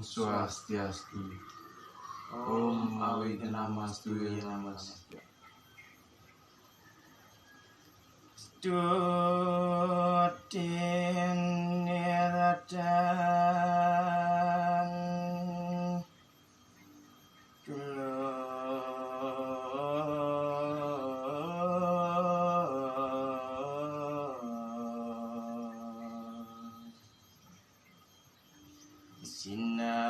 Swastiastu. Om Awignamastu Namaste. Stutin niradan sinahuran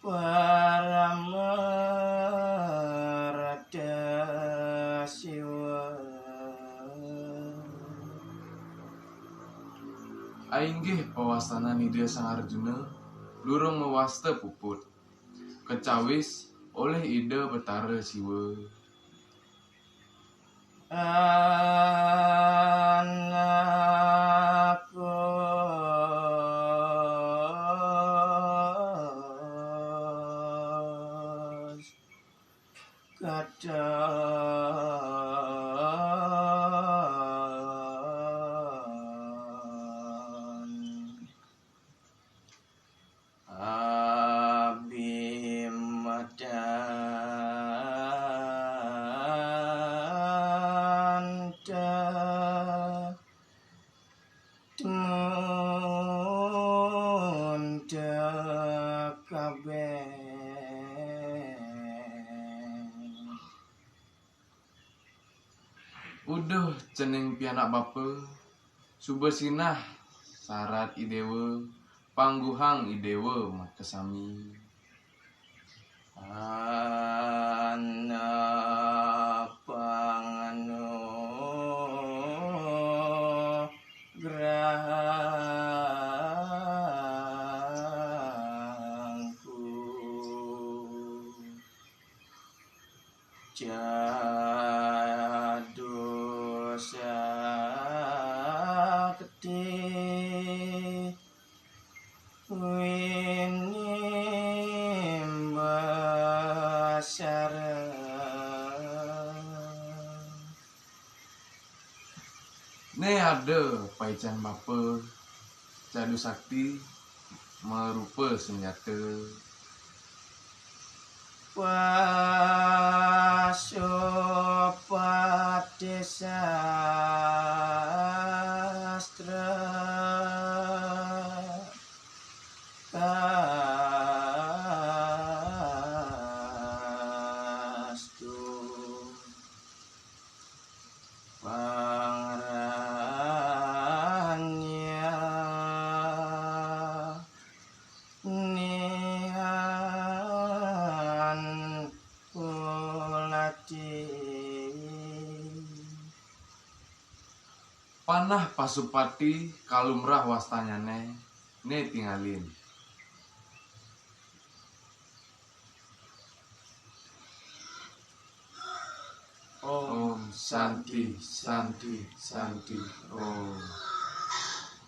Paramarada Siwa. Ainggih pawastana Nidya Sang Arjuna lurung mewasta puput kecawis oleh ida Betara Siwa. Anakku kadang Abimadanta Temunda kabeh Uduh cening pianak bapa subesinah syarat idewa pangguhang idewa makasami. Anak pangano grahangku jadu sakti winimbasara Ne ada paican bapa cadu sakti merupa senjata Pasupati sastra kastu pangranya nihan ulati panah pasupati kalumrah wastanyane ne tinggalin. Om Santi Santi Santi Om.